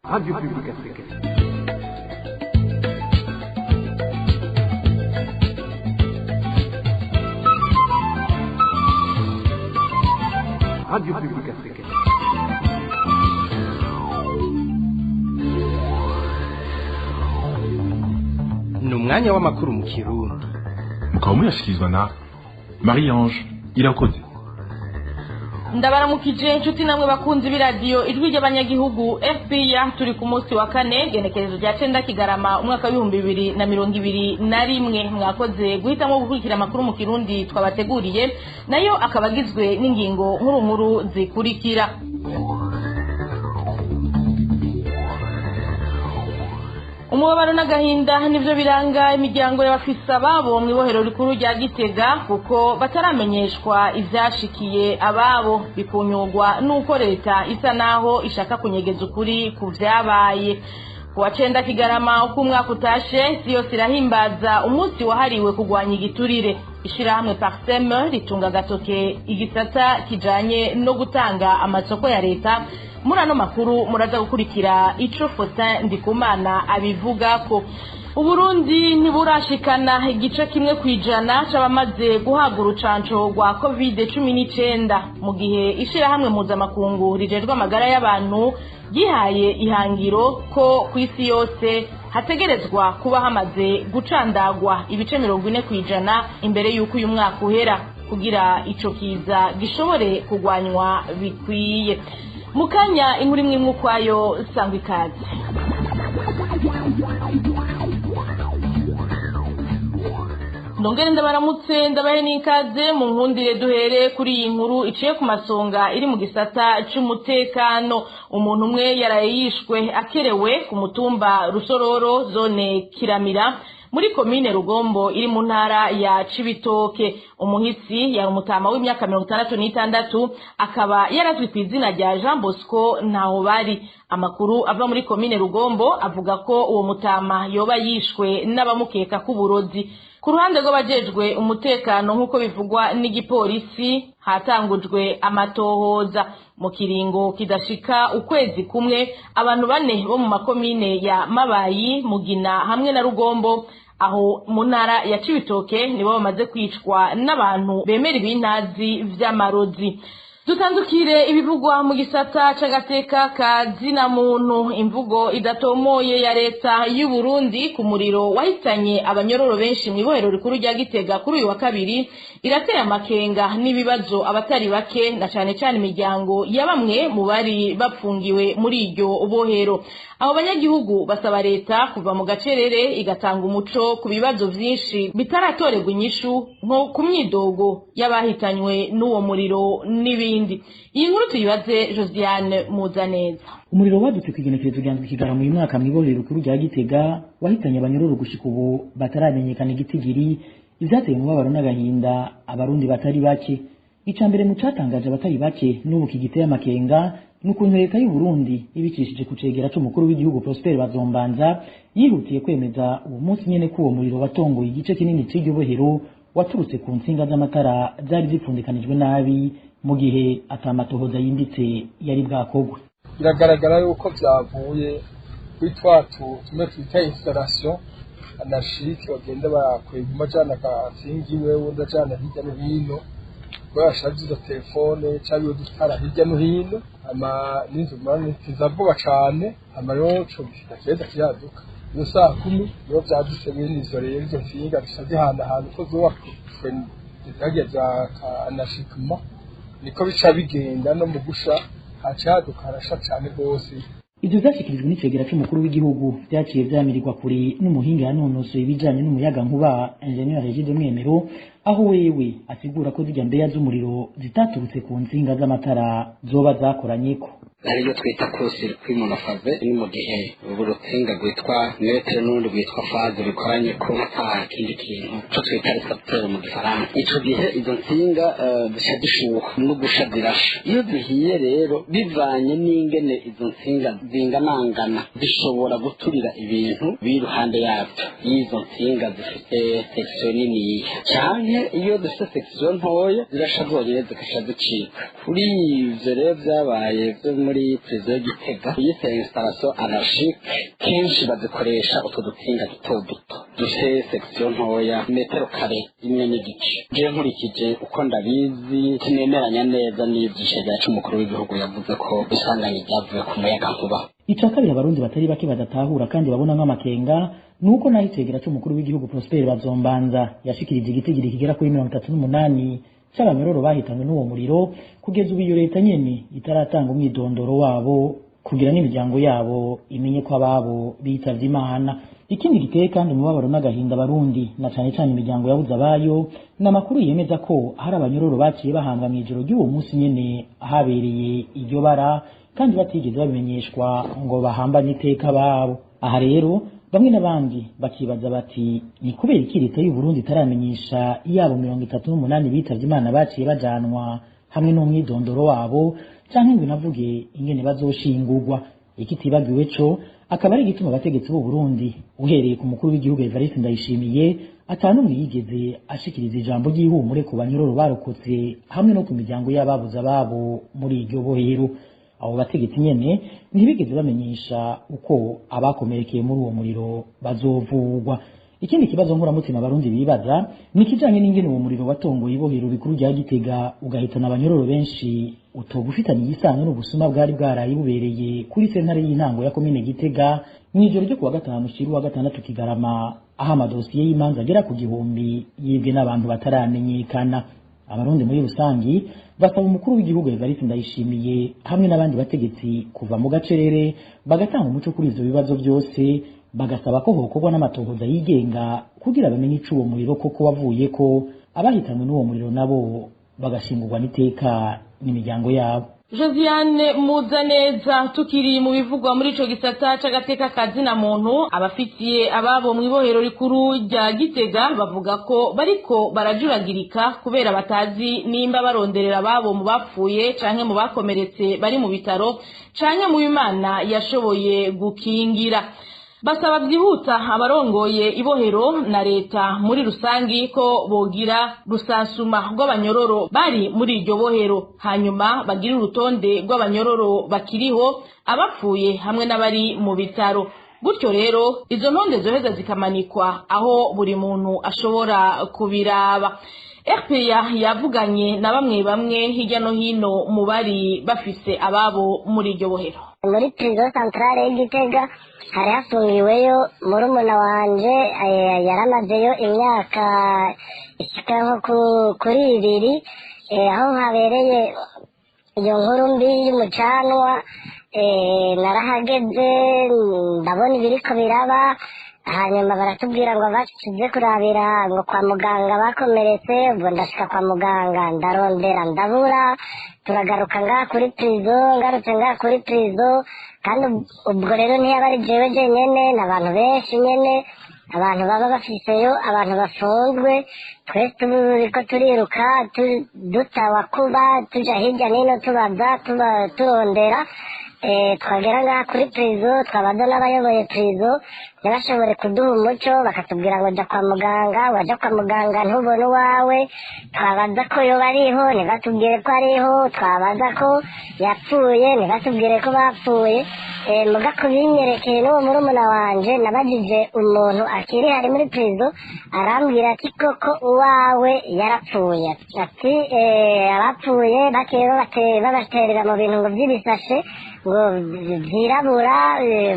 Radio Publique Africaine. Radio Publique Africaine. Ni umwanya w'amakuru mu Kirundi. Mukaba muyashyikirizwa na Marie-Ange Irakoze. Ndabaramukije inshuti namwe bakunzi b'iradiyo ijwi ry'abanyagihugu FPR. Turi ku munsi wa kane genekerezo rya 9 Kigarama umwaka wa 2021. Mwakoze guhitamo gukurikira amakuru mu Kirundi twabateguriye, nayo akabagizwe n'ingingo nkuru nkuru zikurikira. Umubabaro n'agahinda nivyo biranga imiryango y'abafise ababo mu ibohero rikuru rya Gitega, kuko bataramenyeshwa ivyashikiye ababo, bikunyurwa nuko leta isa naho ishaka kunyegeza ukuri ku vyabaye. Kuwa 9 Kigarama uko umwaka utashe, isi yose irahimbaza umunsi wahariwe kugwanya igiturire. Ishirahamwe Parsem ritunga agatoke igisata kijanye no gutanga amasoko ya leta. Muri ano makuru muraza gukurikira ico Faustin Ndikumana abivuga ko Uburundi ntiburashikana igice kimwe kwijana c'abamaze guhabwa urucanco rwa COVID-19, mu gihe ishirahamwe mpuzamakungu rijejwe amagara y'abantu gihaye ihangiro ko kw'isi yose hategerezwa kuba hamaze gucandagwa ibice 40% imbere y'uko uyu mwaka uhera, kugira ico kiza gishobore kugwanywa bikwiye. Mukanya inkuru imwe mukwayo sangwa ikaze. Ndongere ndabaramutse ndabahe n'ikaze mu nkundire. Duhere kuri iyi nkuru iciye ku masonga iri mu gisata c'umutekano. Umuntu umwe yaraye yishwe akerewe ku mutumba Rusororo zone Kiramira muri komine Rugombo iri mu ntara ya Cibitoke. Umuhisi yari umutama w'imyaka 66, akaba yarazwi ku izina rya Jean Bosco Ntahobari. Amakuru ava muri komine Rugombo avuga ko uwo mutama yoba yishwe n'abamukeka k'uburozi. Ku ruhande rw'abajejwe umutekano nk'uko bivugwa n'igipolisi, hatangujwe amatohoza. Mu kiringo kidashika ukwezi kumwe, abantu 4 bo mu makomine ya Mabayi, Mugina hamwe na Rugombo aho mu ntara ya Cibitoke nibo bamaze kwicwa n'abantu bemera ibintazi vy'amarozi. Dutandukire ibivugwa mu gisata c'agateka ka zina muntu. Imvugo idatomoye ya leta y'u Burundi ku muriro wahitanye abanyororo benshi mu ibohero rikuru rya Gitega kuri uyu wa kabiri irateye amakenga n'ibibazo abatari bake, na cane cane imiryango ya bamwe mu bari bapfungiwe muri iryo bohero. Abo banyagihugu basaba leta kuva mu gacerere igatanga umuco ku bibazo vyinshi bitaratorerwa inyishu, nko ku myidogo y'abahitanywe n'uwo muriro n'ibindi. Iyi nkuru tuyibaze Josiane Muzaneza. Umuriro wadutse kwigenekerezo rya Kigarama uyu mwaka mu ibohero rikuru rya Gitega wahitanye abanyororo gushika ubu bataramenyekana igitigiri, ivyateye umubabaro n'agahinda abarundi batari bake. Icambere mu catangaje abatari bake n'ubu kigiteye amakenga nukuntu leta y'u Burundi ibicishije kucegera c'umukuru w'igihugu Prosper Bazombanza yihutiye kwemeza uwo munsi nyene ko uwo muriro watongoye igice kinini c'iryo bohero waturutse ku ntsinga z'amatara zari zipfundikanijwe nabi, mu gihe atamatohoza yimbitse yari bwakogwe. Biragaragara yuko vyavuye kwitwatu tumwe twita installation anarchique bagenda bakwega amajana akasingiwe wunda jana hirya no hino, bashaje telefone cyangwa dutara hirya no hino, ama n'inzu mane kizavuba cyane, amayo cyo kigenda kiyaduka iyo saa 10 yo byaduse bene izo rero izo nsinga bishaje ahantu ko zubakwe zageza anashikuma, niko bica bigenda no mu gusha hacaduka arasha cyane rwose. Ivyo vyashikirijwe n'icegera c'umukuru w'igihugu vyaciye vyamirirwa kuri n'umuhinga yanonosoye ibijanye n'umuyaga nkuba Ingenieur Regide Mwemero, aho wewe asigura ko zirya mbeya z'umuriro zitaturutse ku ntsinga z'amatara zoba zakoranyeko. Ariyo twita cross-circuit monofave, ni mu gihe urutsinga rwitwa metre n'urundi rwitwa phase bikoranye ko kindi kintu cyo twita recepteur mu gifaransa. Ico gihe izo ntsinga zishadishuka no gusha zirasha. Iyo zihiye rero bivanye n'ingene izo ntsinga zinganangana zishobora guturira ibintu biri ruhande yavyo. Izo ntsinga zifite section nini canke canke iyo dufite section ntoya zirasha zonyene zigasha zicika. Kuri ivyo rero vyabaye vyo muri prison ya Gitega, iyi installation anarchique kenshi bazikoresha utu dutsinga duto duto dufite section ntoya metero kare imwe n'igice. Je nkurikije uko ndabizi kinemeranya neza n'ivyishega cy'umukuru w'igihugu yavuze ko isanganya ryavuye ku muyaga nkuba. Ica kabiri abarundi batari bake badatahura kandi babona nk'amakenga nuko naho itegera cy'umukuru w'igihugu Prosper Bazombanza yashikirije igitigiri kigera kuri 38 cy'abanyororo bahitanywe n'uwo muriro kugeza ubu iyo leta nyene itaratanga umwidondoro wabo kugira n'imiryango yabo imenye ko ababo bitavye Imana. Ikindi giteye kandi umubabaro n'agahinda abarundi na cane cane imiryango yabuze abayo n'amakuru yemeza ko hari abanyororo baciye bahanga mw'ijoro ry'uwo munsi nyene habereye iryo bara kandi batigeze babimenyeshwa ngo bahambane iteka babo. Aha rero bamwe n'abandi bakibaza bati ni kubera iki leta y'u Burundi itaramenyesha yabo 38 bitavye Imana baciye bajanwa hamwe n'umwidondoro wabo canke ngo navuge ingene bazoshingurwa. Ikitibagiwe co akaba ari gituma abategetsi b'u Burundi uhereye ku mukuru w'igihugu Evariste Ndayishimiye atanumwe yigeze ashikiriza ijambo ry'ihumure ku banyororo barokotse hamwe no ku miryango y'ababuze ababo muri iryo bohero. Abo bategetsi nyene ntibigeze bamenyesha uko abakomerekeye muri uwo muriro bazovugwa. Ikindi kibazo nkuramutima abarundi bibaza ni kijanye n'ingene uwo muriro watongoye ibohero rikuru rya Gitega ugahitana abanyororo benshi utogufitanye isano n'ubusuma bwari bwaraye bubereye kuri sentare y'intango ya komine Gitega mw'ijoro ryo kuwa gatanu shiru wa gatandatu Kigarama, aho amadosiye y'imanza agera ku 1000 yibwe n'abantu bataramenyekana. Abarundi muri rusangi basaba umukuru w'igihugu Evariste Ndayishimiye hamwe n'abandi bategetsi kuva mu gacerere bagatanga umuco kuri ivyo bibazo byose, bagasaba ko hokorwa n'amatohoza yigenga kugira bamenye ico uwo muriro koko wavuye ko abahitanwe n'uwo muriro nabo bagashingurwa n'iteka n'imiryango yabo. Josiane Muzaneza, tukiri mu bivugwa muri ico gisata c'agateka kazina muntu, abafitiye ababo mu ibohero rikuru rya Gitega bavuga ko bariko barajuragirika kubera batazi nimba baronderera ababo mu bapfuye canke mu bakomeretse bari mu bitaro canke mu Imana yashoboye gukingira. Basaba byihuta abarongoye ibohero na leta muri rusangi ko bogira rusansuma rw'abanyororo bari muri iryo bohero, hanyuma bagira urutonde rw'abanyororo bakiriho, abapfuye hamwe n'abari mu bitaro. Gutyo rero izo ntonde zoheza zikamanikwa aho buri muntu ashobora kubiraba. RPA yavuganye na bamwe hirya no hino mu bari bafise ababo muri iryo bohero. Muri prison centrale y'Igitega hari hafungiweyo murumuna wanje yaramazeyo imyaka ishika nko kuri 2 aho habereye iyo nkuru mbi y'umucanwa. Narahageze ndabona ibiriko biraba, hanyuma baratubwira ngo bashize kurabira ngo kwa muganga bakomeretse. Ubwo ndashika kwa muganga ndarondera ndabura, turagaruka ngaha kuri prison, ngarutse ngaha kuri prison, kandi ubwo rero ntiyaba ari jewe jenyene, n'abantu benshi nyene, abantu baba bafiseyo, abantu bafunzwe. Twese turiko turiruka dutawa kuba tuja hirya nino tubaza turondera. Twagera ngaha kuri prison twabaza n'abayoboye prison ntibashobore kuduha umuco, bakatubwira ngo jya kwa muganga, waja kwa muganga ntubone uwawe. Twabaza ko yoba ariho ntibatubwire ko ariho, twabaza ko yapfuye ntibatubwire ko bapfuye. Muga kubinyerekeye n'uwo murumuna wanje nabajije umuntu akiri hari muri prison, arambwira ati koko uwawe yarapfuye. Ati abapfuye bakeye babaterera mu bintu ngo by'ibisashe ngo vyirabura,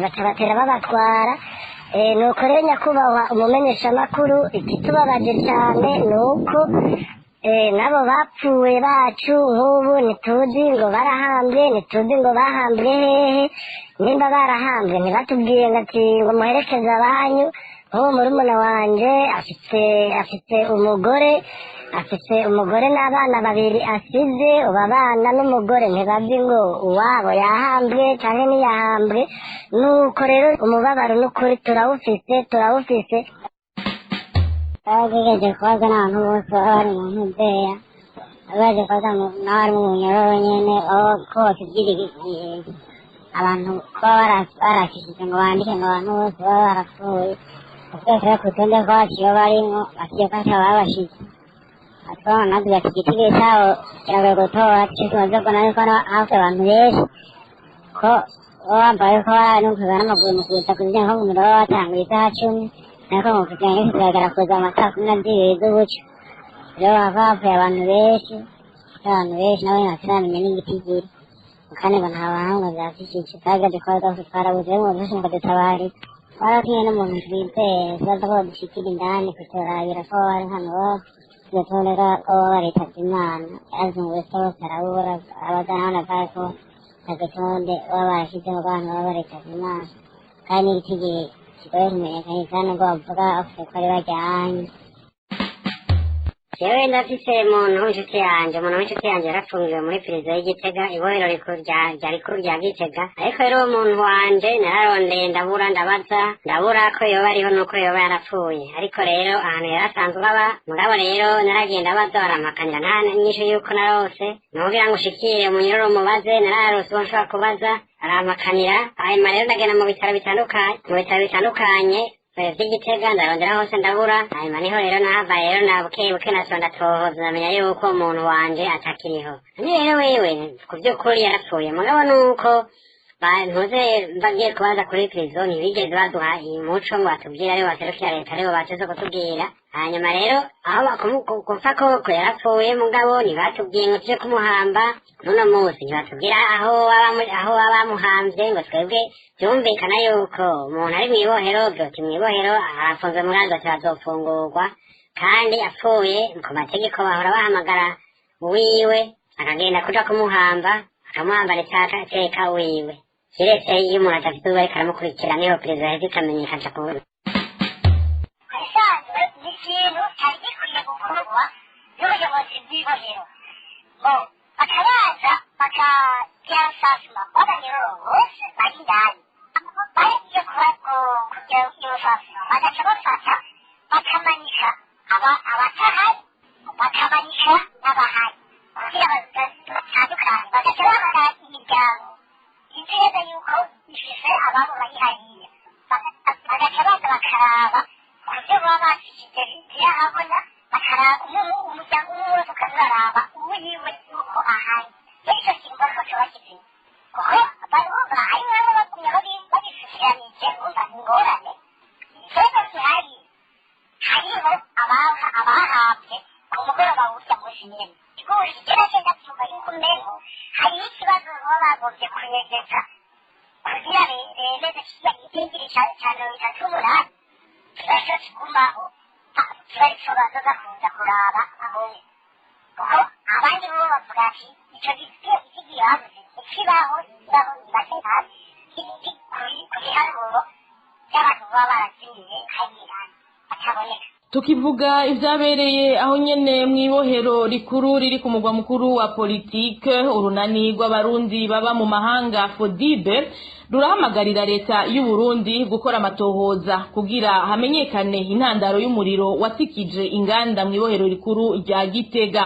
batabatera babatwara. Nuko rero nyakubahwa umumenyeshamakuru, ikitubabaje cyane nuko nabo bapfuye bacu nk'ubu ntituzi ngo barahambwe, ntituzi ngo bahambwe hehe. Nimba barahambwe ntibatubwiye ngo ati ngo muherekeze abanyu. Nk'uwo murumuna wanje afite umugore n'abana 2 asize. ubu abana n'umugore ntibazi ngo uwabo yahambwe canke ntiyahambwe. Nuko rero umubabaro n'ukuri turawufise. Bagerageje kubaza n'abantu bose baba bari mu ntuzeya, baje kubaza n'abari mu nyororo nyene ko bakibwira abantu kuba barashishije ngo bandike ngo abantu bose baba barapfuye. Twese ku rutonde rwacu iyo barimwo bakiye kwata babashize atwara natwe igitego cyabo kiragoye gutora cyo tumaze kubona yuko hafi abantu benshi ko wambaye ko n'ukugana n'amaguru mu kwita kugira ngo umuriro watangura isaha 10 nako mu kugenda kigaragara kuza amasaha 12 z'ubucyo rero hapfuye abantu benshi nabo ntakiramenya n'igitigiri kandi ngo nta bahanga byafishije kandi dukora twarabuze mu byose ngo dutabare twarakiye n'umuntu twizeye tubaza ko dushikira indani kuturabira ko ari hano tugatorera ko baritabye Imana yazunguye sose arabura abagana bavuga ko agatonde baba barashyizeho abantu baba baritabye Imana kandi n'igitigiri kigoye kumenyekana kandi ngo bavuga ko ari bajyanye yewe ndafise umuntu w'inshuti yanjye yarafungiwe muri perezida y'Igitega ibohero rikuru rya Gitega ariko rero umuntu wanje nararondeye ndabura ko yoba ariho nuko yoba yarapfuye ariko rero ahantu yarasanzwe aba mugabo rero naragenda baza barampakanira nta nyinshi yuko narose nukugira ngo ushikire umunyururu mubaze nararose uwo nshobora kubaza arampakanira hanyuma rero ndagenda mu bitaro bitandukanye vy'Igitega ndarondera hose ndabura hanyuma niho rero nahava rero nabuke naco ndatohoza namenya yuko umuntu wanje atakiriho ni rero wewe ku vy'ukuri yarapfuye mugabo nuko bantuze bagiye kubaza kuri prison ntibigeze baduha umuco ngo batubwire ari waserukira leta aribo bateze kutubwira hanyuma rero aho kufa koko yarapfuye mugabo ntibatubwiye ngo tuje kumuhamba nuno musi ntibatubwira aho bamuhamvye ngo twebwe byumvikana yuko umuntu ari mw'ibohero byoti mw'ibohero arafunzwe murango cyazofungurwa kandi apfuye ku mategeko bahora bahamagara wiwe akagenda kuja kumuhamba akamuhamba ritaka wiwe kiretse iyo umuntu adafite uwo ariko aramukurikira niho perezida yahise ikamenyekanisha kubona isanzwe n'ikintu cyari gikwiye gukorwa n'ubuyobozi bw'ibohero ngo bakabaza bakabyasasuma b'abanyururu bose bari indani bagiye kugira iyo sasuma bagaca bafata bakamanika abatahari bakamanika n'abahari kugira batandukanye bagaca babona imiryango inzego yuko ifise ababo bayihariye bagaca baza bakaraba ku byo baba bashyize zirahabona bakaraba umuryango umwe wese ukazaraba uwiwe yuko ahari rero icyo kintu bariko cobashyize kuko barumva ari mwamwe bagumya babisukiranije umva ingorane ikibazo gihari hariho abahabwe ku mugoroba w'urya munsi nyene rwose kera cyenda tuvuga yuko mbeho hariho ikibazo baba bagombye kunyegeza kugira bemeze kiya igitengiri ca 38 kibazo kigumaho kiba ico bazoza kuza kuraba abone kuko abandi bo bavuga ati ico gigiye habuze ikibaho ibase hasi kuri haruro y'abantu baba barazimiye hariya bataboneka tukivuga ivyabereye aho nyene mw'ibohero rikuru riri ku mugwa mukuru wa politike urunani rw'abarundi baba mu mahanga FODIBE rurahamagarira leta y'u Burundi gukora amatohoza kugira hamenyekane intandaro y'umuriro watikije inganda mw'ibohero rikuru rya Gitega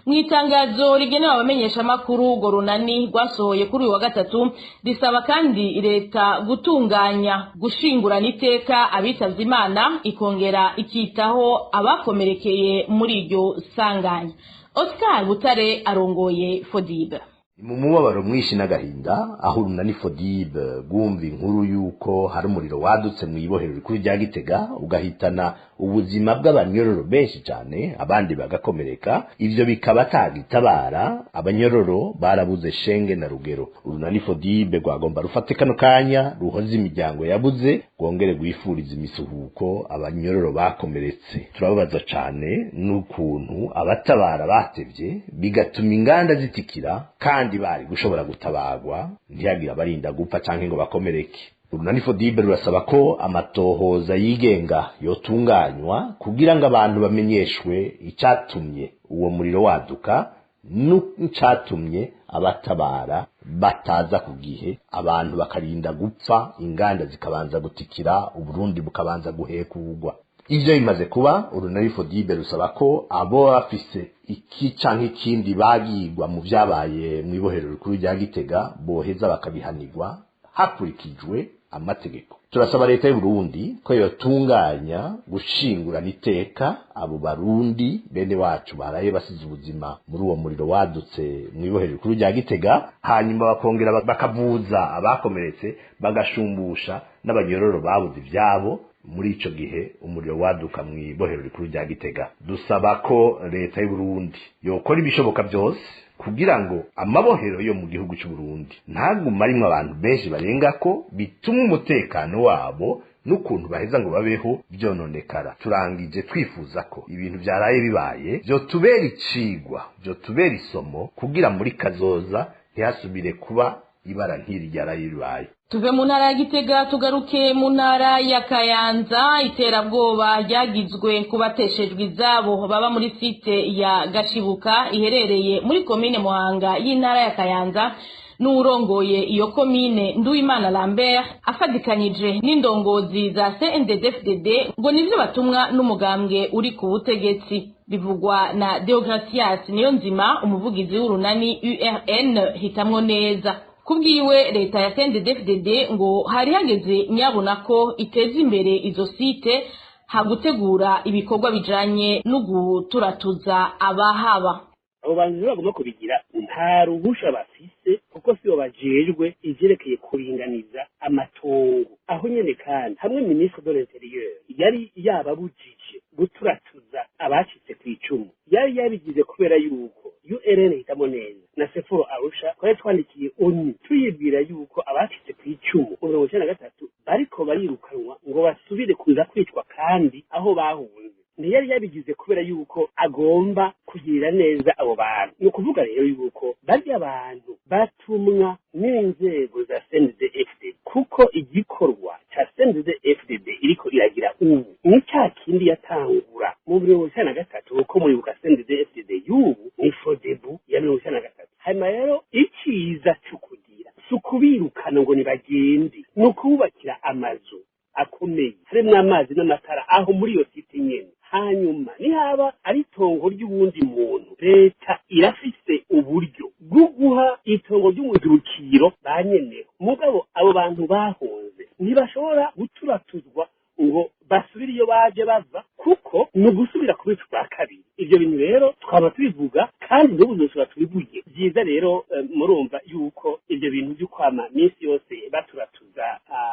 mwitangazo rigenewe abamenyesha makuru urwo runani rwasohoye kuri uyu wa gatatu risaba kandi leta gutunganya gushingurana iteka abitavye Imana ikongera ikitaho abakomerekeye muri iryo sanganya. Oscar Butare arongoye FODIBE. Mu mubabaro mwishi n'agahinda aho urunani FODIBE gumva inkuru yuko hari umuriro wadutse mu ibohero rikuru rya Gitega ugahitana ubuzima bw'abanyororo benshi cyane abandi bagakomereka ivyo bikaba tagitabara abanyororo barabuze shenge na rugero urunani FODIBE rwagomba rufate kano kanya ruhoze imiryango yabuze rwongere gwifuriza imisuhuko abanyororo bakomeretse turababaza cyane n'ukuntu abatabara batevye bigatuma inganda zitikira kandi bari gushobora gutabagwa ntiyagira barinda gupfa canke ngo bakomereke urunani FODIBE rurasaba ko amatohoza yigenga yotunganywa kugira ngo abantu bamenyeshwe icatumye uwo muriro waduka n'icatumye abatabara bataza ku gihe abantu bakarinda gupfa inganda zikabanza gutikira Uburundi bukabanza guhekurwa ivyo bimaze kuba urunani FODIBE rusaba ko abo bafise iki canke ikindi bagirwa mu vyabaye mw'ibohero rikuru rya Gitega boheza bakabihanirwa hakurikijwe amategeko. Turasaba leta y'u Burundi ko yotunganya gushingurana iteka abo barundi bene wacu baraye basize ubuzima muri uwo muriro wadutse mu ibohero rikuru rya Gitega, hanyuma bakongera bakavuza abakomeretse bagashumbusha n'abanyororo babuze ivyabo muri ico gihe umuriro waduka mu ibohero rikuru rya Gitega. Dusaba ko leta y'u Burundi yokora ibishoboka byose kugira ngo amabohero yo mu gihugu cy'u Burundi ntaguma arimwe abantu benshi barenga ko bituma umutekano wabo n'ukuntu baheza ngo babeho byononekara. Turangije twifuza ko ibintu byaraye bibaye byo tubera icigwa, byo tubera isomo kugira muri kazoza ntihasubire kuba ibara nk'iri ryaraye bibaye. Tuve mu ntara ya Gitega tugaruke mu ntara ya Kayanza. Iterabwoba ryagizwe kubateshejwe izabo baba muri site ya Gashibuka iherereye muri komine Muhanga y'intara ya Kayanza n'urongoye iyo komine Nduwimana Lambert afadikanyije n'indongozi za CNDD-FDD ngo nivyo batumwa n'umugambwe uri ku butegetsi. Bivugwa na Deogratias Niyonzima, umuvugizi w'urunani URN hitamwo neza. Kubwiwe leta ya CNDD-FDD ngo hari hageze nyabona ko iteza imbere izo site hagutegura ibikorwa bijanye no guturatuza abahaba. Abo bantu bagomba kubigira nta ruhusha bafise kuko sibo bajejwe ivyerekeye kuringaniza amatongo. Aho nyene kandi hamwe ministre de l'Intérieur yari yababujije guturatuza abacitse kw'icumu, yari yabigize kubera yuko URN hitamo neza na Seforo Arusha twari twandikiye ONU tuyibwira yuko abacitse kw'icumu 1993 bariko barirukanwa ngo basubire kuza kwicwa kandi aho bahunze. Ntiyari yabigize kubera yuko agomba kugirira neza abo bantu. Ni ukuvuga rero yuko bari abantu batumwa n'inzego za CNDD-FDD kuko igikorwa ca CNDD-FDD iriko iragira ubu ni cya kindi yatangura mu 1993 uko muri buka CNDD-FDD y'ubu ni FODEBU ya 1993. Hanyuma rero iciza cyo kugira sukubirukana ngo nibagende no kubakira amazu akomeye harimo amazi n'amatara aho muri iyo site nyene. Hanyuma nihaba ari itongo ry'ubundi muntu, leta irafise uburyo bwo guha itongo ry'umuzirukiro banyeneho. Mugabo abo bantu bahunze ntibashobora guturatuzwa ngo basubire iyo baje bava kuko ni ugusubira ku bicu bwa kabiri. Ivyo bintu rero twaba tubivuga kandi n'ubu nzoshobora tubivuge. Vyiza rero murumva yuko ivyo bintu by'ukwama minsi yose baturatuza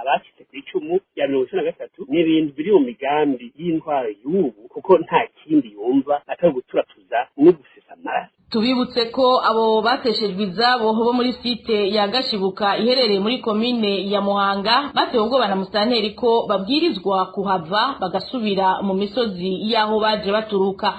abacitse kw'icumu ya 1993 n'ibintu biri mu migambi y'intwaro y'ubu kuko nta kindi yumva atari guturatuza no gusesa amaraso. Tubibutse ko abo bateshejwe izabo bo muri site ya Gashibuka iherereye muri komine ya Muhanga batewe ubwoba na musanteri ko babwirizwa kuhava bagasubira mu misozi yaho baje baturuka.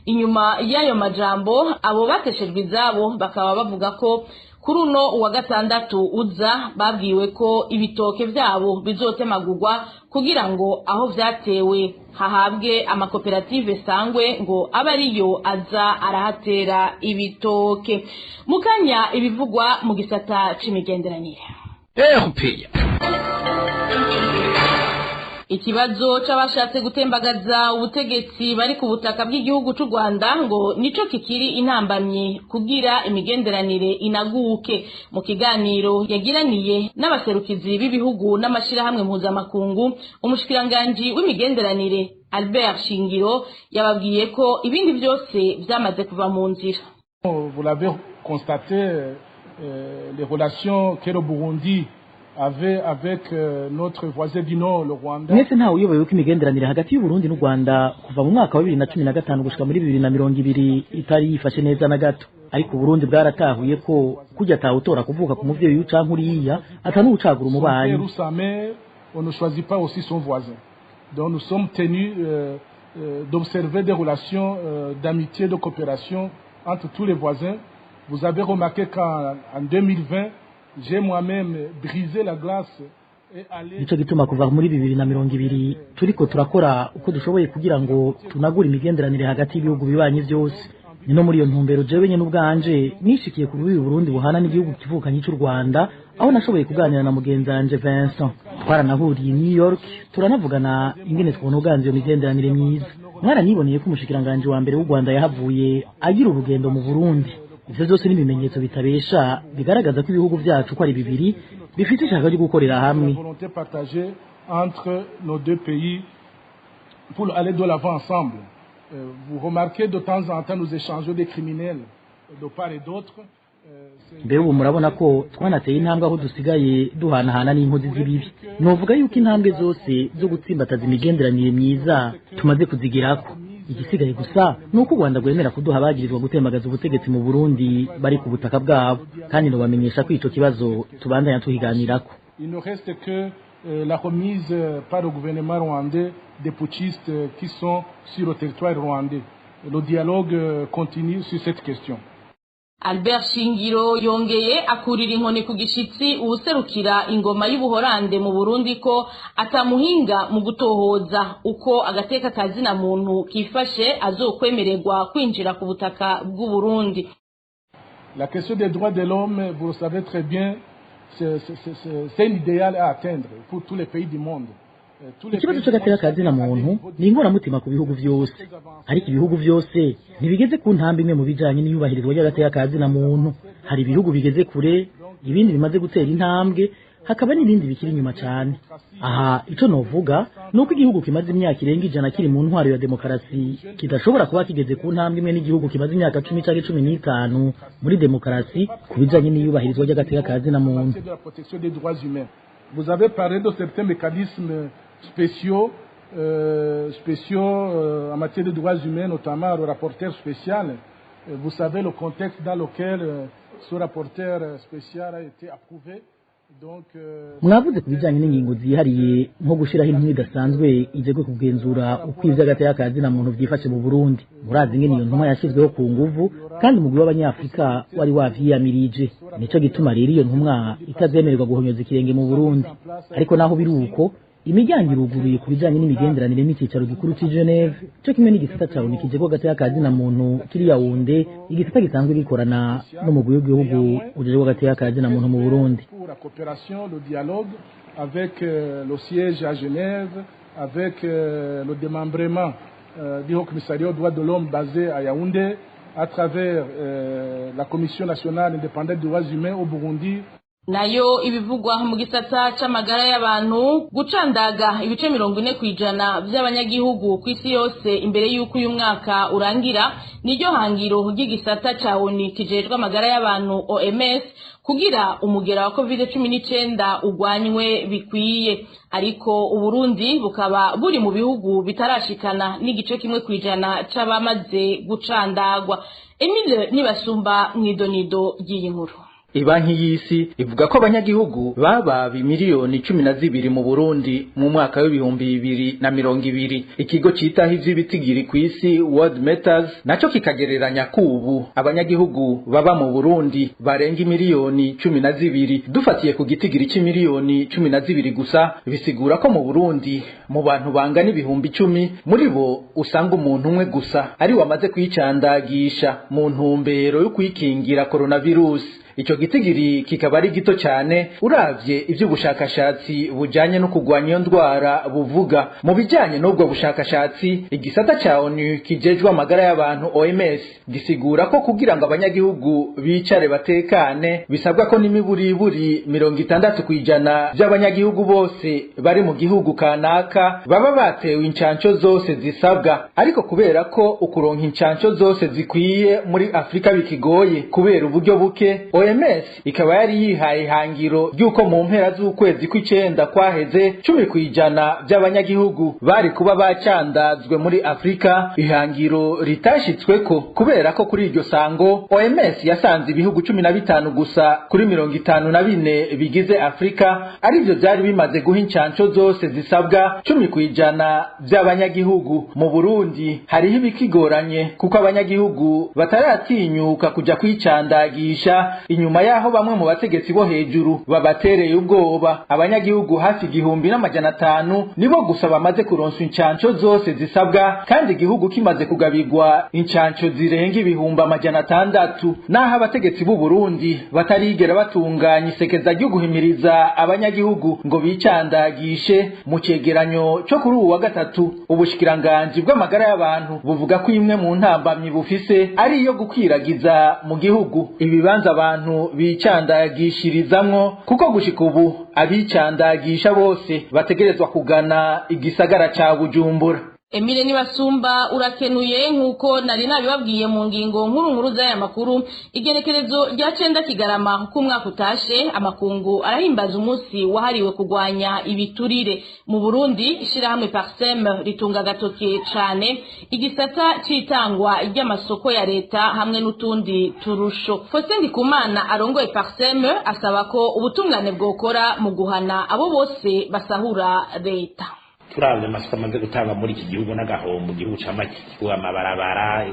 Inyuma y'ayo majambo abo bateshejwe izabo bakaba bavuga ko kuri uno uwa gatandatu uza babwiwe ko ibitoke vyabo bizotemagurwa kugira ngo aho vyatewe hahabwe amakoperative sangwe ngo aba ariyo aza arahatera ibitoke. Mukanya ibivugwa mu gisata c'imigenderanire. Ikibazo c'abashatse gutembagaza ubutegetsi bari ku butaka bw'igihugu c'u Rwanda ngo nico kikiri intambamye kugira imigenderanire inaguke. Mu kiganiro yagiraniye n'abaserukizi b'ibihugu n'amashirahamwe mpuzamakungu, umushikiranganje w'imigenderanire Albert Shingiro yababwiye ko ibindi byose byamaze kuva mu nzira. Vous l'avez constaté, les relations que le Burundi avec notre voisin du Nord, le Rwanda. Mwese ntawe uyoboye uko imigenderanire hagati y'u Burundi n'u Rwanda kuva mu mwaka wa 2015 gushika muri 2020 itari yifashe neza na gato. Ariko Burundi bwaratahuye ko kujya tawutora kuvuka ku muvyeyi y'ucanka uriya atanu ucagura umubayi. On ne choisit pas aussi son voisin. Donc nous sommes tenus d'observer des relations d'amitié, de coopération entre tous les voisins. Vous avez remarqué qu'en 2020, j'ai moi-même brisé la glace et allé. Nico gituma kuva muri 2020 turiko turakora uko dushoboye kugira ngo tunagura imigenderanire hagati y'ibihugu bibanye vyose. Nino muri iyo ntumbero jewe nyene ubwanje nishikiye ku Burundi buhana n'igihugu kivukanye cy'u Rwanda aho nashoboye kuganira na mugenzi wanje Vincent. Twaranahuriye New York turanavugana ingene twabona uganze iyo migenderanire myiza. Mwaraniboneye ko umushikiranganje wa mbere w'u Rwanda yahavuye agira urugendo mu Burundi. Ivyo zose n'ibimenyetso bitabesha bigaragaza ko ibihugu vyacu ko ari bibiri bifite ishaka ryo gukorera hamwe. Entre nos deux pays pour aller de l'avant ensemble. Vous remarquez de temps en temps nous échangeons des criminels de part et d'autre. Mbere ubu murabona ko twanateye intambwe aho dusigaye duhanahana n'inkozi z'ibibi. Novuga yuko intambwe zose zo gutsimbataza imigenderanire myiza tumaze kuzigirako. Igisigaye gusa nuko u Rwanda rwemera kuduha abagirizwa gutembagaza ubutegetsi mu Burundi bari ku butaka bwabo, kandi nobamenyesha ko ico kibazo tubandanya tuhiganirako. Il ne reste que la remise par le gouvernement rwandais des putschistes qui sont sur le territoire rwandais. Le dialogue continue sur cette question. Albert Shingiro yongeye akurira inkoni ku gishitsi ubuserukira ingoma y'ubuhorande mu Burundi ko atamuhinga mu gutohoza uko agateka kazina muntu kifashe azokwemererwa kwinjira ku butaka bw'u Burundi. La question des droits de l'homme, vous le savez très bien, c'est un idéal à atteindre pour tous les pays du monde. Ikibazo cy'agateka kazina muntu ni inkoramutima ku bihugu byose, ariko ibihugu byose ntibigeze ku ntambwe imwe mu bijanye n'iyubahirizwa ry'agateka kazina muntu. Hari ibihugu bigeze kure, ibindi bimaze gutera intambwe, hakaba n'ibindi bikiri inyuma cyane. Aha ico novuga nuko igihugu kimaze imyaka irenga 100 kiri mu ntwaro ya demokarasi kidashobora kuba kigeze ku ntambwe imwe n'igihugu kimaze imyaka 10 cyangwa 15 muri demokarasi ku bijanye n'iyubahirizwa ry'agateka kazina muntu. Vous avez parlé de certains mécanismes spéciaux en matière de droits humains, notamment le rapporteur spécial. Vous savez le contexte dans lequel ce rapporteur spécial a été approuvé. Mwavuze ku bijanye n'ingingo zihariye nko gushiraho intumwa idasanzwe ijegwe kugenzura uko ivy'agateka kazina muntu vyifashe mu Burundi. Murazi ngene iyo ntumwa yashizweho ku nguvu kandi umugwi w'abanyafrika wari wavyiyamirije. Nico gituma rero iyo ntumwa itazemererwa guhonyoza ikirenge mu Burundi. Ariko naho biri uko imiryango iruguruye ku bijanye n'imigenderanire n'icicaro gikuru ci Geneve, cyo kimwe n'igisata cyawo nikijegwa gateka kazina muntu kiri Yaounde, igisata gisanzwe gikorana n'umugwi w'igihugu ujejwe gateka kazina muntu mu Burundi. La coopération, le dialogue avec le siège à Genève, avec le démembrement du Haut Commissariat aux droits de l'homme basé à Yaoundé, à travers la Commission nationale indépendante des droits humains au Burundi. Nayo ibivugwa mu gisata c'amagara y'abantu gucandaga ibice 40% by'abanyagihugu ku isi yose imbere y'uko uyu mwaka urangira niryo hangiro ry'igisata ca ONU kijejwe amagara y'abantu OMS kugira umugera wa COVID-19 ugwanywe bikwiye, ariko Uburundi bukaba buri mu bihugu bitarashikana n'igice kimwe kwijana c'abamaze gucandagwa. Emile Nibasumba mwidonido ry'inkuru. Ibanki y'isi ivuga ko abanyagihugu baba miliyoni 12 mu Burundi mu mwaka w'ibihumbi 2020. Ikigo citaho ivy'ibitigira ku isi World Matters naco kikagereranya kubu abanyagihugu baba mu Burundi barenga miliyoni 12. Dufatiye ku gitigiri c'imiliyoni 12 gusa bisigura ko mu Burundi mu bantu bangana ibihumbi 10 muri bo usanga umuntu umwe gusa ari wamaze kwicandagisha mu ntumbero yo kwikingira coronavirus. Ico gitigiri kikaba ari gito cyane uravye ivy'ubushakashatsi bujanye no kugwanya iyo ndwara buvuga. Mu bijanye n'ubwo bushakashatsi igisata ca ONU kijejwe amagara y'abantu OMS gisigura ko kugira ngo abanyagihugu bicare batekane bisabwa ko n'imiburiburi 60% by'abanyagihugu bose bari mu gihugu kanaka baba batewe incanco zose zisabwa, ariko kubera ko ukuronka incanco zose zikwiye muri Afrika bikigoye kubera uburyo buke, OMS ikaba yari yihaye hangiro ryuko mu mpera z'ukwezi kw'icenda kwaheze 10% by'abanyagihugu bari kuba bacandazwe muri Afrika. Ihangiro ritashitsweko kubera ko kuri iryo sango OMS yasanze ibihugu 15 gusa kuri 54 bigize Afrika arivyo byari bimaze guha incanco zose zisabwa 10% by'abanyagihugu. Mu Burundi hariho ibikigoranye kuko abanyagihugu bataratinyuka kuja kwicandagisha inyuma yaho bamwe mu bategetsi bo hejuru babatereye ubwoba. Abanyagihugu hafi 1500 nibo gusa bamaze kuronswa incanco zose zisabwa, kandi igihugu kimaze kugabirwa incanco zirenga 600. Naho abategetsi b'u Burundi batarigera batunganya isekeza ryo guhimiriza abanyagihugu ngo bicandagishe, mu cegeranyo cyo kuri uwa gatatu ubushikiranganje bw'amagara y'abantu buvuga ko imwe mu ntambamyi bufise ari iyo gukwiragiza mu gihugu ibibanza abantu abantu bicandagishirizamwo kuko gushika ubu abicandagisha bose bategerezwa kugana igisagara ca Bujumbura. Emile Nibasumba urakenuye nkuko nari nabibabwiye mu ngingo nkuru z'aya makuru. Igenekerezo rya 9 Kigarama ku mwaka utashe amakungu arahimbaza umunsi wahariwe kugwanya ibiturire mu Burundi. Ishirahamwe Parsem ritunga gatoke cane igisata citangwa ry'amasoko ya leta hamwe n'utundi turusho. Faustin Ndikumana arongoye Parsem asaba ko ubutungane bwokora mu guhana abo bose basahura leta. Turavye amasoko amaze gutanga muri iki gihugu n'agahombo gihugu c'amakigo amabarabara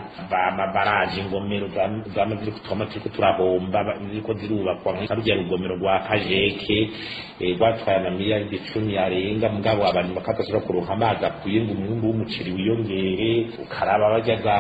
amabaraje ingomero zamaze kutwama turiko turahomba ziriko zirubakwa nk'arujya rugomero rwa Kajeke rwatwaye amamiliyari 10 yarenga mugabo abantu bakatashobora kuronka amazi akwiye ngo umwumbu w'umuceri wiyongere ukaraba bajya za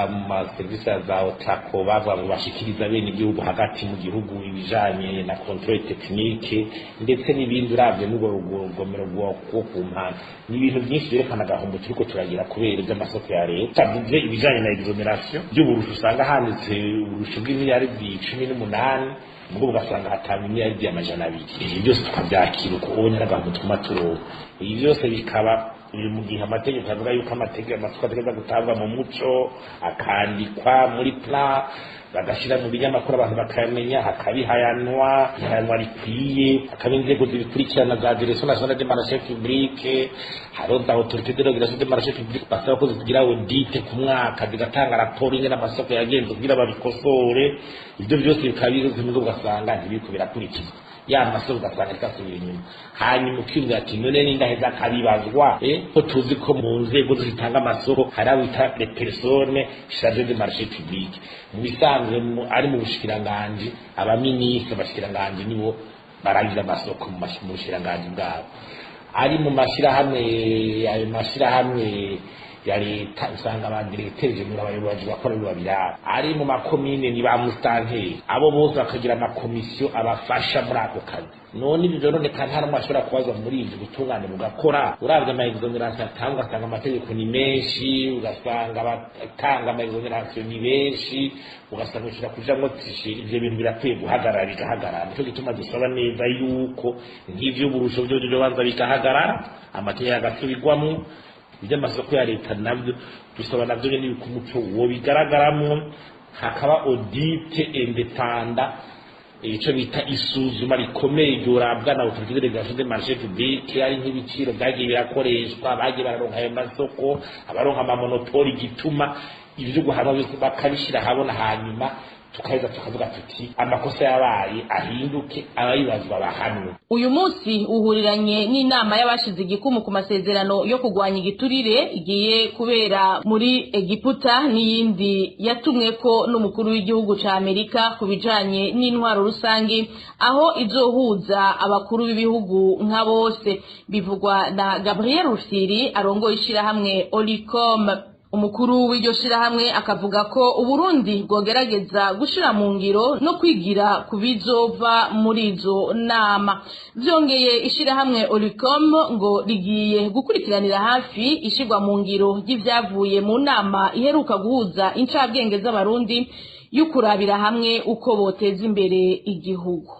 service za Otrako bavuga ngo bashikiriza bene igihugu hagati mu gihugu ibijanye na control technique ndetse n'ibindi uravye n'ubwo rugomero rwo kumpana n'ibintu byinshi byerekana agahombo turiko turagira kubera by'amasoko ya leta bivuze ibijanye na exoneration by'uburusho usanga handitse uburusho bw'imiliyari 18 mugabo ugasanga hatanga imiliyari y'amajana 2 ibi byose tukabyakira uko ubonye n'agahombo twuma turonka ibi byose bikaba mu gihe amategeko avuga yuko amasoko ategeza gutangwa mu muco akandikwa muri plan bagashira mu binyamakuru abantu bakamenya hakabihayanwa rikwiye hakaba inzego zibikurikirana za direction nationale de marché public haronda autorité de régulation de marché public basaba ko zigira audit ku mwaka zigatanga raporo ingene amasoko yagenze kugira babikosore ibyo byose bikabizo mu ugasanga ntibiko birakurikizwa ya masoko ugasanga ikasubira inyuma hanyuma ukimwe ati none n'indaheza kabibazwa ko tuzi ko mu nzego zitanga amasoko hari abita les personnes chargées de marché public mu bisanzwe ari mu bushikiranganje abaministre bashikiranganje nibo barangiza amasoko mu bushikiranganje bwabo ari mu mashirahamwe ya leta usanga abadirecteur general abayobozi bakora babira ari mu makomine ni ba mustanteri abo bose bakagira amakomisiyo abafasha muri ako kazi none ibyo none kandi hari amashobora kubaza muri ibyo gutungane mugakora uravye ama exoneration atanga asanga amategeko ni menshi ugasanga batanga ama exoneration ni benshi ugasanga ushira kujamwo tishi ivyo bintu birakwiye guhagarara bigahagarara nico gituma dusaba neza yuko nk'ivyo burusho byo banza bikahagarara amategeko agasubirwamo iby'amasoko ya leta nabyo dusaba nabyo nyine ku muco wo bigaragaramo hakaba audit independant ico bita isuzuma rikomeye ryorabwa na autorité de régulation des marchés publics ari nk'ibiciro byagiye birakoreshwa bagiye bararonka ayo masoko abaronka amamonopoli gituma ibyo guhana byose bakabishira habona hanyuma tukaiza tukavuga tuti amakosa yabaye ahinduke abayibazwa bahanwe. Uyu munsi uhuriranye n'inama y'abashize igikumu ku masezerano yo kugwanya igiturire igiye kubera muri Egiputa n'iyindi yatumweko n'umukuru w'igihugu ca Amerika kubijanye n'intwaro rusangi aho izohuza abakuru b'ibihugu nka bose bivugwa na Gabriel Rufyiri arongoye ishirahamwe Olicom. Umukuru w'iryo shirahamwe akavuga ko Uburundi bwogerageza gushira mu ngiro no kwigira kubizova muri izo nama. Vyongeye ishirahamwe Olicom ngo rigiye gukurikiranira hafi ishirwa mu ngiro y'ivyavuye mu nama iheruka guhuza incabwenge z'abarundi y'ukurabira hamwe uko boteza imbere igihugu.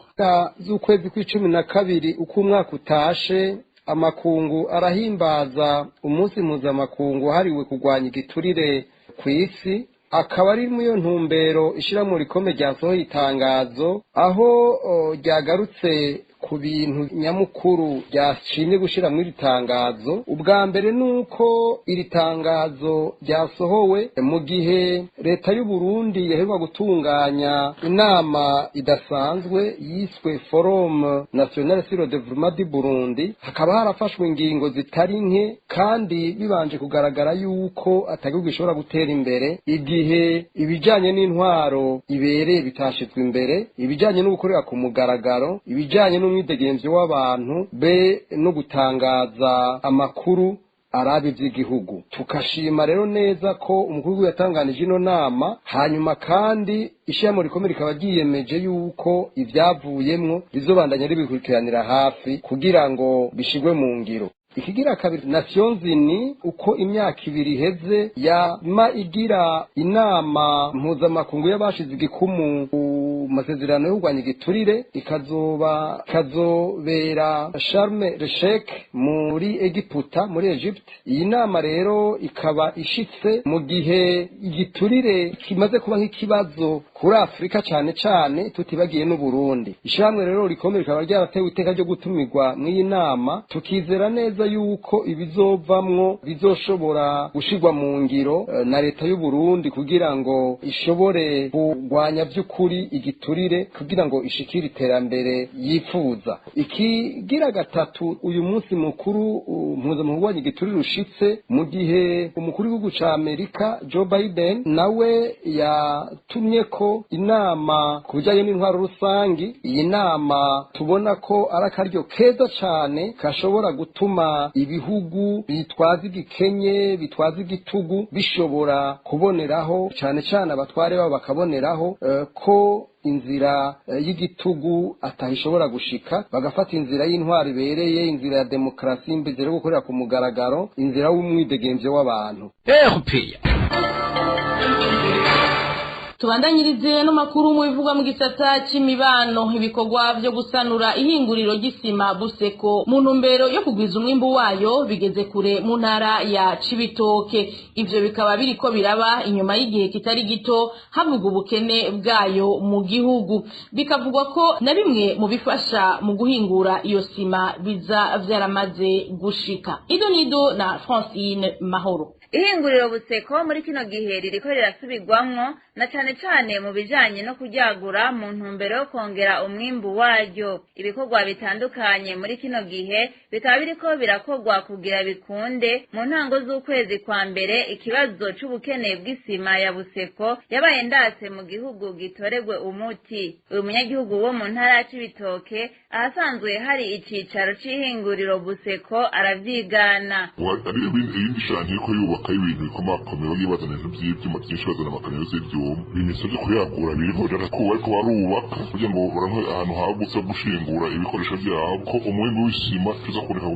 Z'ukwezi kwa12 uko umwaka utashe amakungu arahimbaza umunsi mpuzamakungu hariwe kugwanya igiturire ku isi akaba ari mu ntumbero ishirahamwe Olicom ryasohoye itangazo aho ryagarutse ku bintu nyamukuru ryashimye gushira muri tangazo. Ubwa mbere nuko iri tangazo ryasohowe mu gihe leta y'u Burundi yaheruka gutunganya inama idasanzwe yiswe Forum National sur le Développement du Burundi, hakaba harafashwe ingingo zitari nke kandi bibanje kugaragara yuko atagihugu gishobora gutera imbere igihe ibijanye n'intwaro ibereye bitashizwe imbere, ibijanye no gukorera ku mugaragaro, ibijanye n'umwidegemvyo w'abantu be no gutangaza amakuru arabi by'igihugu. Tukashima rero neza ko umukuru yatanganije ino nama, hanyuma kandi ishirahamwe Olicom rikaba ryiyemeje yuko ivyavuyemwo bizobandanya ribikurikiranira hafi kugira ngo bishigwe mu ngiro. Ikigira kabiri, Nations Unies uko imyaka 2 iheze yama igira inama mpuzamakungu y'abashize igikumu masezerano yo kurwanya igiturire ikazobera Sharm el Sheikh muri Egiputa muri Egypte. Iyi nama rero ikaba ishitse mu gihe igiturire kimaze kuba nk'ikibazo kuri Afrika cyane cyane tutibagiye n'u Burundi. Ishamwe rero rikomeye rikaba ryaratewe iteka ryo gutumirwa mw'iyi nama, tukizera neza yuko ibizovamwo bizoshobora gushirwa mu ngiro na leta y'u Burundi kugira ngo ishobore kurwanya by'ukuri igiturire kugira ngo ishikire iterambere yifuza. Ikigira gatatu, uyu munsi mukuru mpuzamahanga igiturire ushitse mu gihe umukuru w'igihugu ca Amerika Joe Biden nawe yatumye ko inama ku bijyanye n'intwaro rusangi. Iyi nama tubona ko ari akaryo keza cyane kashobora gutuma ibihugu bitwaza igikenye bitwaza igitugu bishobora kuboneraho cyane cyane abatware babo bakaboneraho ko inzira y'igitugu atahishobora gushika, bagafata inzira y'intwari ibereye, inzira ya demokarasi imbere yo gukorera ku mugaragaro, inzira y'umwidegemvyo w'abantu. Tubandanyirize no makuru mu bivugwa mu gisata c'imibano. Ibikorwa byo gusanura ihinguriro ry'isima Buseko mu ntumbero yo kugwiza umwimbu wayo bigeze kure mu ntara ya Cibitoke. Ivyo bikaba biriko biraba inyuma y'igihe kitari gito havuga ubukene bwayo mu gihugu, bikavugwa ko na bimwe mu bifasha mu guhingura iyo sima biza vyaramaze gushika. Idonido na Francine Mahoro. Ihinguriro Buseko muri kino gihe ririko rirasubirwamwo na cane mu bijanye no kuryagura mu ntumbero yo kongera umwimbu waryo. Ibikorwa bitandukanye muri kino gihe bikaba biriko birakorwa kugira bikunde. Mu ntango z'ukwezi kwa mbere ikibazo c'ubukene bw'isima ya Buseko yabaye ndase mu gihugu gitoregwe umuti. Uyu munyagihugu wo mu ntara ya Cibitoke ahasanzwe hari icicaro c'ihinguriro Buseko aravyigana. Bubaka ibintu bikomakomeye bagiye bazana ibintu by'ibyuma byinshi bazana amakamyo y'ibyuma ibimenyetso byo kuyagura biriho rero ko bariko barubaka kugira ngo baranke ahantu hagutse gushingura ibikoresho byabo ko umwimbu w'isima tuza kuboneka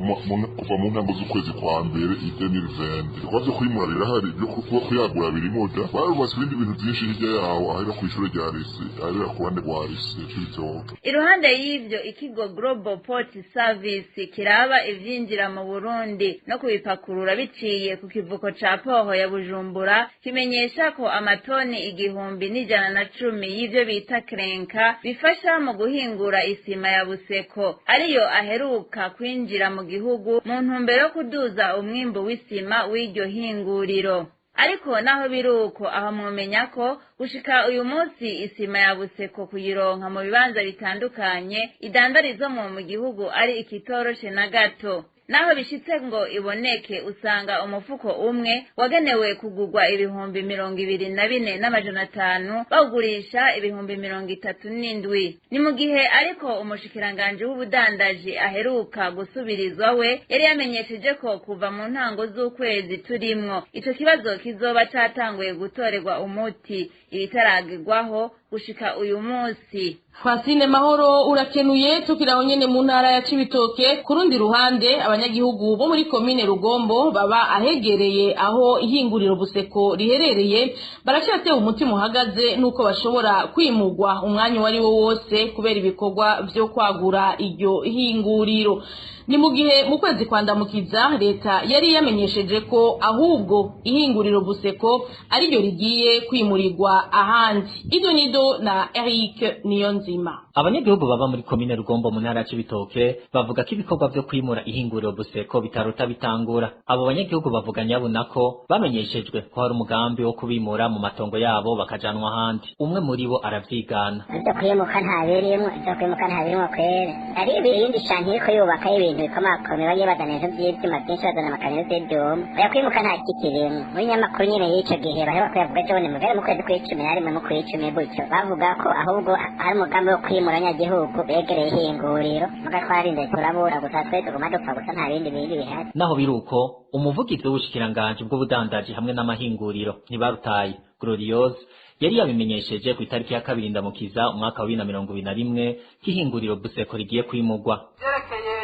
kuva mu ntango z'ukwezi kwa mbere idenirvende kwaje kwimura birahari byo kuyagura birimo da barubatse ibindi bintu byinshi hirya yaho ahera ku ishuri rya Risi ahera ku ruhande rwa Risi cy'ibitoke. Iruhande y'ivyo ikigo Global Port Service kiraba ivyinjira mu Burundi no kubipakurura biciye ku kivuko ca Poho ya Bujumbura kimenyesha ko amatoni 1,110 y'ivyo bita krenka bifasha mu guhingura isima ya Buseko ariyo aheruka kwinjira mu gihugu mu ntumbero yo kuduza umwimbu w'isima w'iryo hinguriro. Ariko naho biruko aho mwomenya ko gushika uyu munsi isima ya Buseko kuyironka mu bibanza bitandukanye idandarizwa mu gihugu ari ikitoroshe na gato. Naho bishitse ngo iboneke usanga umufuko umwe wagenewe kugurwa 24,500 bawugurisha 37,000. Ni mu gihe ariko umushikiranganje w'ubudandaji aheruka gusubirizwa we yari yamenyesheje ko kuva mu ntango z'ukwezi turimwo ico kibazo kizoba catanguye gutorerwa umuti ibitaragirwaho gushika uyu munsi. Fasine Mahoro urakenuye. Tukiraho nyene mu ntara ya Cibitoke, kurundi ruhande abanyagihugu bo muri komine Rugombo baba ahegereye aho ihinguriro Buseko riherereye baracyatewe umutima uhagaze nuko bashobora kwimugwa umwanya wari wo wose kubera ibikorwa vyo kwagura iryo hinguriro. Ni mu gihe mu kwezi kwandamukiza leta yari yamenyesheje ko ahubwo ihinguriro Buseko ari ryo rigiye kwimurirwa ahandi. Idonido na Eric Niyonzima. Abanyagihugu baba muri komine Rugombo mu ntara ya Cibitoke bavuga ko ibikorwa vyo kwimura ihinguriro Buseko bitarota bitangura. Abo banyagihugu bavuga nyabuna ko bamenyeshejwe ko hari umugambi wo kubimura mu matongo yabo bakajanwa ahandi. Umwe muri bo aravyigana. Ivyo kwimuka ntabirimwo kwere. Ari ibindi shanti ko yubaka ibintu bikomakomeye bagiye bazana ibintu by'ivyuma byinshi bazana amakamyo y'ivyuma. Oya kwimuka nta kikirimo. Muri nyamakuru nyene y'ico gihe baheruka kuyavuga cyo mu kwezi kw'icumi na rimwe mu kw'icumi gutyo. Bavuga ko ahubwo hari umugambi wo kwimura abanyagihugu begereye ihinguriro mugatwarinda turabura gusa twe tuguma dupfa gusa nta bindi bihari. Naho biruko umuvugizi w'ubushikiranganje bw'ubudandaji hamwe n'amahinguriro ntibarutaye Gloriose yari yabimenyesheje ku itariki ya 2 Ndamukiza umwaka wa 2021 kihinguriro Buseko rigiye kwimugwa. Yerekeye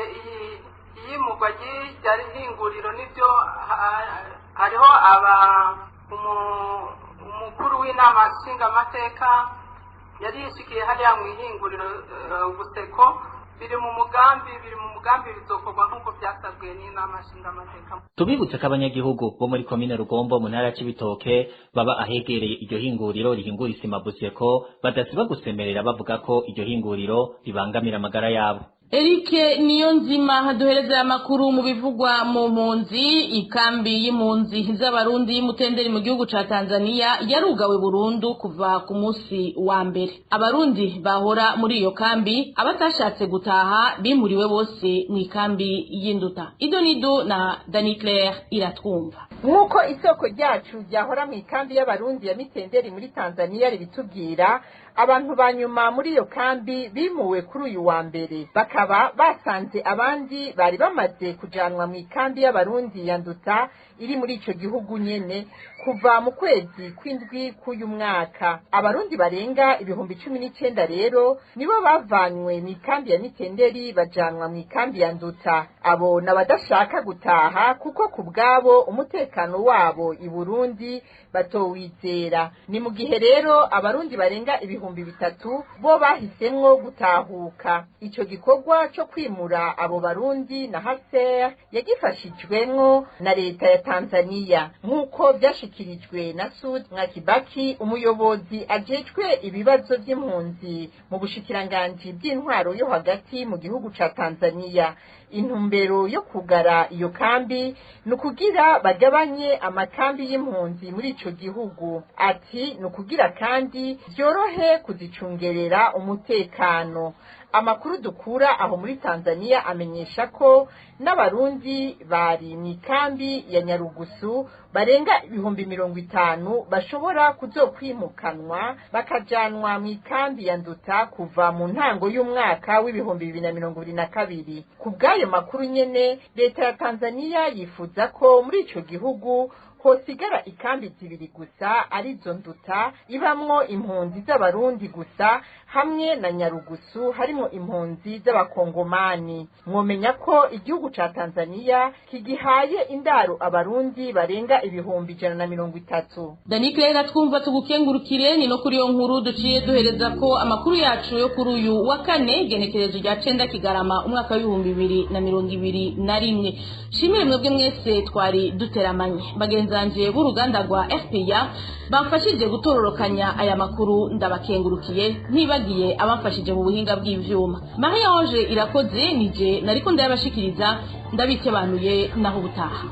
iyimugwa ryari hinguriro nivyo hariho umukuru w'inama nshinga amateka yari yishikiye hariya mu ihinguriro Buseko biri mu mugambi bizokorwa nk'uko byasabwe n'inama nshingamateka. Tubibutse ko abanyagihugu bo muri komine Rugombo mu ntara ya Cibitoke baba ahegereye iryo hinguriro rihingura isima Buseko badasiba gusemerera bavuga ko iryo hinguriro ribangamira amagara yabo. Eric Niyonzima duhereza amakuru mu bivugwa mu mpunzi. Ikambi y'impunzi z'abarundi y'Imutenderi mu gihugu ca Tanzania yarugawe burundu kuva ku munsi wa mbere. Abarundi bahora muri iyo kambi abatashatse gutaha bimuriwe bose mu ikambi y'Induta. Idonido na Dani Claire iratwumva. Nk'uko isoko ryacu ryahora mu ikambi y'abarundi ya Mitenderi muri Tanzania ribitubwira, abantu banyuma muri iyo kambi bimuwe kuri uyu wa mbere, bakaba basanze abandi bari bamaze kujanwa mu ikambi y'abarundi ya Nduta iri muri ico gihugu nyene kuva mu kwezi kw'indwi k'uyu mwaka. Abarundi barenga 19,000 rero nibo bavanywe mu ikambi ya Mitenderi bajanwa mu ikambi ya Nduta. Abo nabadashaka gutaha kuko kubwabo umutekano wabo i Burundi batowizera. Ni mu gihe rero abarundi barenga 3,000 bo bahisemwo gutahuka. Ico gikorwa cyo kwimura abo barundi na HCR yagifashijwemwo na leta ya Tanzania, nk'uko byashikirijwe na Sud Mwakibaki, umuyobozi ajejwe ibibazo by'impunzi mu bushikiranganji bw'intwaro yo hagati mu gihugu ca Tanzania. Intumbero yo kugara iyo kambi nukugira bagabanye amakambi y'impunzi muri ico gihugu. Ati nukugira kandi byorohe kuzicungerera umutekano. Amakuru dukura aho muri Tanzania amenyesha ko n'abarundi bari mu ikambi ya Nyarugusu barenga 50,000 bashobora kuzokwimukanwa bakajanwa mu ikambi ya Nduta kuva mu ntango y'umwaka w'2022. Kubw'ayo makuru nyene, leta ya Tanzania yifuza ko muri ico gihugu hosigara ikambi zibiri gusa arizo Nduta ibamwo impunzi z'abarundi gusa hamwe na Nyarugusu harimo impunzi z'abakongomani. Mwomenya ko igihugu ca Tanzania kigihaye indaro abarundi barenga 130,000. Danikera twumva tugukengurukire. Ni no kuri yo nkuru duciye duhereza ko amakuru yacu yo kuri uyu wa kane genekerezo rya 9 Kigarama umwaka wa 2021. Shimire mwebwe mwese twari duteramanye. Bagenzanje b'uruganda rwa FPA bamfashije gutororokanya aya makuru, ndabakengurukiye. Ntibagiye abamfashije mu buhinga bw'ivyuma. Marie Ange Irakoze nije nariko ndabashikiriza, ndabikebanuye naho butaha.